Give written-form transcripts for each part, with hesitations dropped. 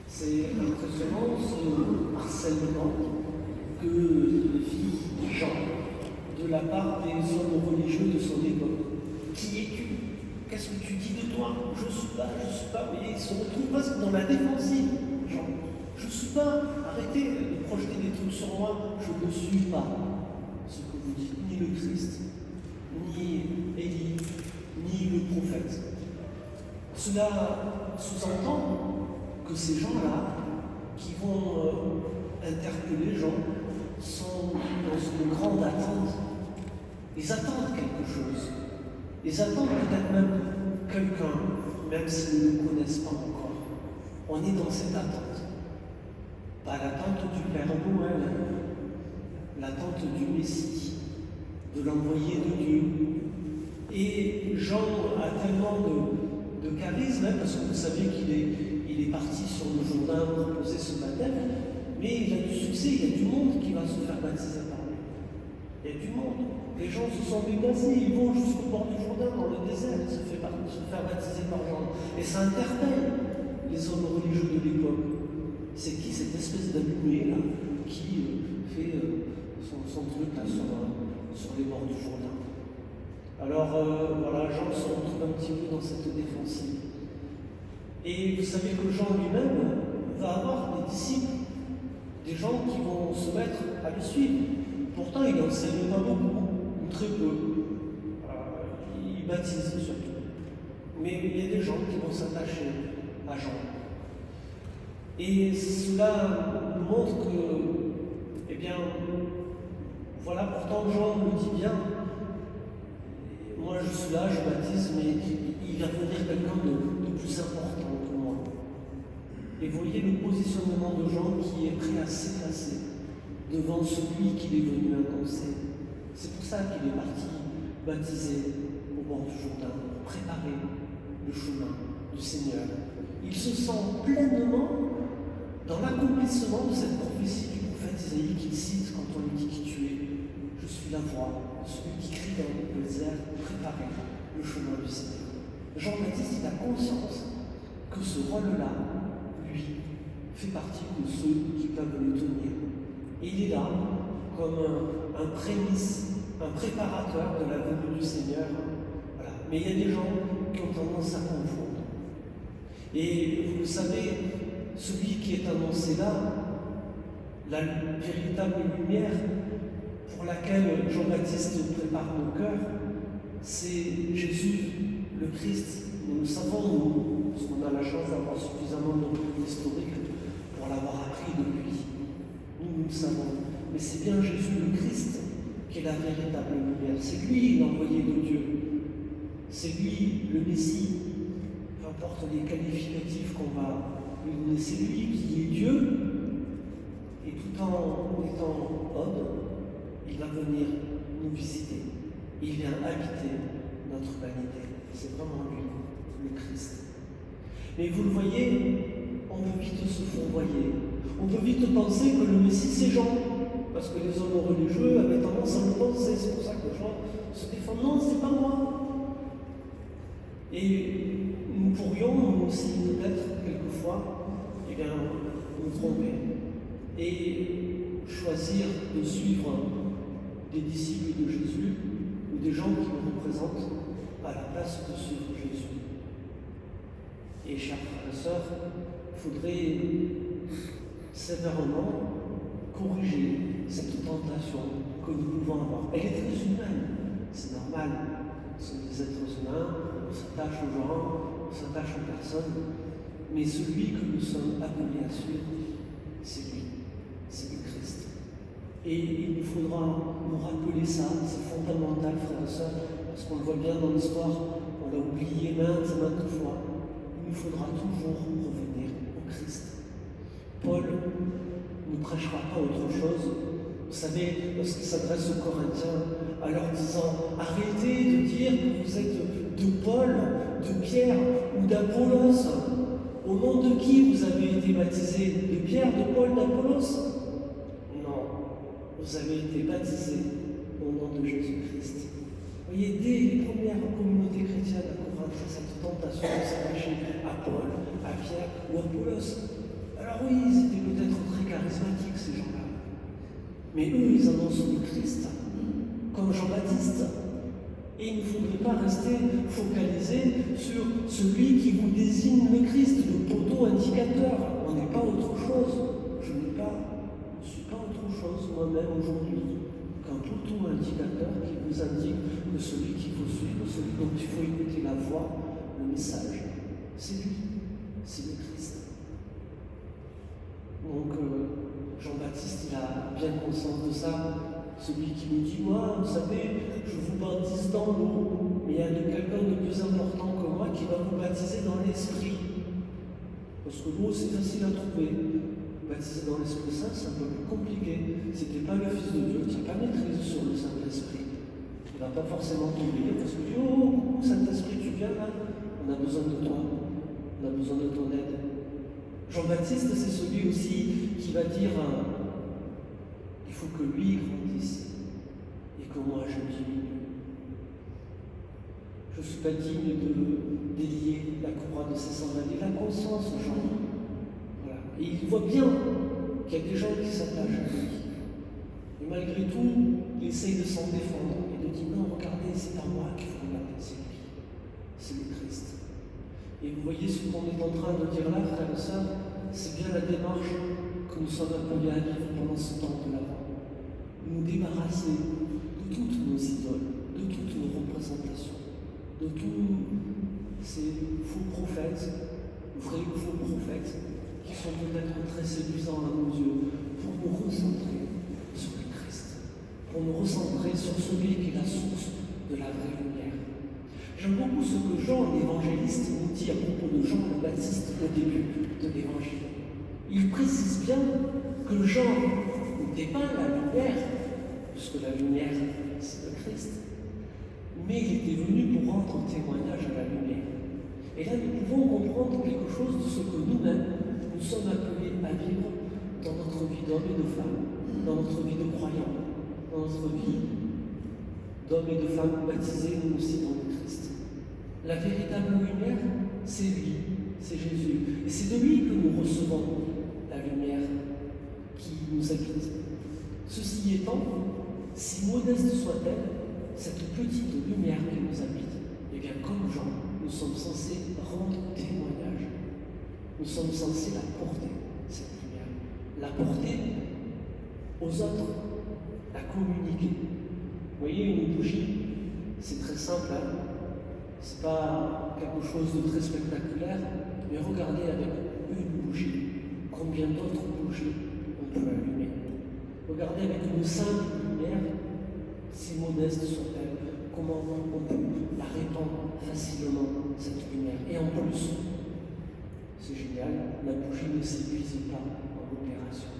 C'est impressionnant ce harcèlement que vit Jean de la part des hommes religieux de son époque. Qui es-tu? Qu'est-ce que tu dis de toi? Je ne suis pas. Et il se retrouve presque dans la défensive. Jean, je ne suis pas. Arrêtez de projeter des trucs sur moi. Je ne suis pas ce que vous dites, ni le Christ, ni Élie, ni le prophète. Cela sous-entend que ces gens-là, qui vont interpeller Jean, sont dans une grande attente. Ils attendent quelque chose. Ils attendent peut-être même quelqu'un, même s'ils ne le connaissent pas encore. On est dans cette attente. Pas l'attente du Père Noël, l'attente du Messie, de l'envoyé de Dieu. Et Jean a tellement de charisme, parce que vous savez qu'il est parti sur le Jourdain proposer ce baptême, mais il a du succès, il y a du monde qui va se faire baptiser par lui. Il y a du monde. Les gens se sont déplacés, ils vont jusqu'au bord du Jourdain, dans le désert, se faire baptiser par Jean. Et ça interpelle les hommes religieux de l'époque. C'est qui cette espèce d'allumé là qui fait son truc là sur les bords du Jourdain? Alors voilà, Jean se retrouve un petit peu dans cette défensive. Et vous savez que Jean lui-même va avoir des disciples, des gens qui vont se mettre à le suivre. Pourtant, il n'enseigne pas beaucoup, ou très peu. Il baptise surtout. Mais il y a des gens qui vont s'attacher à Jean. Et cela nous montre que, eh bien, voilà, pourtant Jean le dit bien. Moi, je suis là, je baptise, mais il va venir quelqu'un de plus important que moi. Et voyez le positionnement de Jean qui est prêt à s'effacer devant celui qu'il est venu annoncer. C'est pour ça qu'il est parti baptiser au bord du Jourdain, préparer le chemin du Seigneur. Il se sent pleinement dans l'accomplissement de cette prophétie du prophète Isaïe qu'il cite quand on lui dit qui tu es. Je suis la voix, celui qui crie dans le désert, préparer le chemin du Seigneur. Jean-Baptiste, il a conscience que ce rôle-là, lui, fait partie de ceux qui peuvent le tenir. Et il est là comme un prémisse, un préparateur de la venue du Seigneur. Voilà. Mais il y a des gens qui ont tendance à confondre. Et vous le savez, celui qui est annoncé là, la véritable lumière pour laquelle Jean-Baptiste prépare nos cœurs, c'est Jésus, le Christ. Nous le savons, nous, parce qu'on a la chance d'avoir suffisamment de recul historique pour l'avoir appris depuis. Nous le savons. Mais c'est bien Jésus, le Christ, qui est la véritable lumière. C'est lui l'envoyé de Dieu. C'est lui le Messie. Peu importe les qualificatifs qu'on va lui donner, c'est lui qui est Dieu. Et tout en étant homme, il va venir nous visiter. Il vient habiter notre humanité. C'est vraiment lui, le Christ. Mais vous le voyez, on peut vite se fourvoyer. On peut vite penser que le Messie, c'est Jean. Parce que les hommes religieux avaient tendance à le penser. C'est pour ça que Jean se défend. Non, c'est pas moi. Et nous pourrions, nous aussi, peut-être, quelquefois, eh bien, nous tromper. Et choisir de suivre des disciples de Jésus ou des gens qui nous représentent à la place de suivre Jésus. Et chers frères et sœurs, il faudrait sévèrement corriger cette tentation que nous pouvons avoir. Elle est très humaine, c'est normal. Nous sommes des êtres humains, on s'attache aux gens, on s'attache aux personnes, mais celui que nous sommes appelés à suivre, c'est lui, c'est le Christ. Et il nous faudra nous rappeler ça, c'est fondamental, frères et sœurs, parce qu'on le voit bien dans l'histoire, on l'a oublié maintes et maintes fois. Il nous faudra toujours revenir au Christ. Paul ne prêchera pas autre chose. Vous savez, lorsqu'il s'adresse aux Corinthiens, en leur disant « Arrêtez de dire que vous êtes de Paul, de Pierre ou d'Apollos. Au nom de qui vous avez été baptisés? De Pierre, de Paul, d'Apollos? Non, vous avez été baptisés au nom de Jésus-Christ. » Vous voyez, dès les premières communautés chrétiennes à Corinthe, cette cette tentation de s'attacher à Paul, à Pierre ou à Apollos. Alors oui, ils étaient peut-être très charismatiques, ces gens-là. Mais eux, ils annoncent le Christ, comme Jean-Baptiste. Et il ne faudrait pas rester focalisé sur celui qui vous désigne le Christ, le poteau indicateur. On n'est pas autre chose. Je ne suis pas autre chose moi-même aujourd'hui qu'un poteau indicateur qui vous indique que celui qu'il faut suivre, celui dont il faut écouter la voix, le message, c'est lui, c'est le Christ. Donc Jean-Baptiste, il a bien conscience de ça. Celui qui nous dit, moi, vous savez, je vous baptise dans l'eau, mais il y a quelqu'un de plus important que moi qui va vous baptiser dans l'Esprit. Parce que l'eau, c'est facile à trouver. Baptiser dans l'Esprit Saint, c'est un peu plus compliqué. Si tu n'es pas le Fils de Dieu, tu n'as pas maîtrise sur le Saint-Esprit. Tu ne vas pas forcément t'oublier parce que tu dis, oh, Saint-Esprit, tu viens là, on a besoin de toi, on a besoin de ton aide. Jean-Baptiste, c'est celui aussi qui va dire, il faut que lui grandisse et que moi je diminue. Je ne suis pas digne de délier la croix de ses sandales. Il a conscience, Jean. Voilà. Et il voit bien qu'il y a des gens qui s'attachent à lui. Et malgré tout, il essaye de s'en défendre et de dire non, regardez, c'est pas moi qu'il faut regarder, c'est lui. C'est le Christ. Et vous voyez ce qu'on est en train de dire là, frères et sœurs, c'est bien la démarche que nous sommes appelés à vivre pendant ce temps de l'Avent. Nous débarrasser de toutes nos idoles, de toutes nos représentations, de tous ces faux prophètes, vrais ou faux prophètes, qui sont peut-être très séduisants à nos yeux, pour nous recentrer sur le Christ, pour nous recentrer sur celui qui est la source de la vraie lumière. J'aime beaucoup ce que Jean, l'évangéliste, nous dit à propos de Jean le Baptiste au début de l'évangile. Il précise bien que Jean n'était pas la lumière, puisque la lumière, c'est le Christ, mais il était venu pour rendre témoignage à la lumière. Et là, nous pouvons comprendre quelque chose de ce que nous-mêmes, nous sommes appelés à vivre dans notre vie d'hommes et de femmes, dans notre vie de croyants, dans notre vie d'hommes et de femmes baptisés, nous aussi, dans le Christ. La véritable lumière, c'est lui, c'est Jésus. Et c'est de lui que nous recevons la lumière qui nous habite. Ceci étant, si modeste soit-elle, cette petite lumière qui nous habite, eh bien, comme Jean, nous sommes censés rendre témoignage. Nous sommes censés la porter, cette lumière. La porter aux autres, la communiquer. Vous voyez, une bougie, c'est très simple, hein? C'est pas quelque chose de très spectaculaire, mais regardez avec une bougie, combien d'autres bougies on peut allumer. Regardez avec une simple lumière, si modeste soit-elle, comment on peut la répandre facilement, cette lumière. Et en plus, c'est génial, la bougie ne s'épuise pas en opération.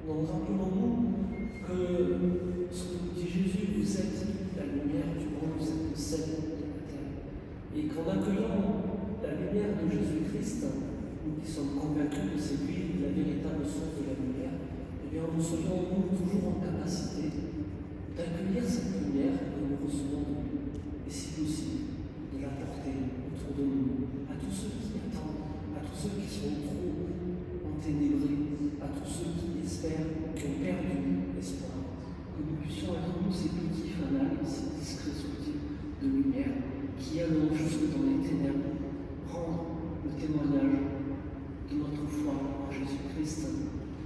Donc rappelons-nous que ce que nous dit Jésus, vous êtes la lumière du monde, vous êtes le sel de la terre. Et qu'en accueillant la lumière de Jésus-Christ, nous qui sommes convaincus que c'est lui la véritable source de la lumière, eh bien nous soyons toujours en capacité d'accueillir cette lumière que nous recevons de lui, et si possible, de la porter autour de nous, à tous ceux qui attendent, à tous ceux qui sont trop enténébrés, à tous ceux qui espèrent, qui ont perdu espoir, que nous puissions être nous ces petits fanals, ces discrets soucis de lumière qui allons jusque dans les ténèbres, rendre le témoignage de notre foi en Jésus-Christ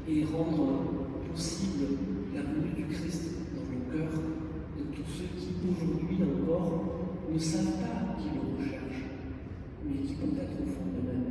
et rendre possible la venue du Christ dans le cœur de tous ceux qui aujourd'hui encore ne savent pas qu'ils le recherchent, mais qui peut-être au fond de même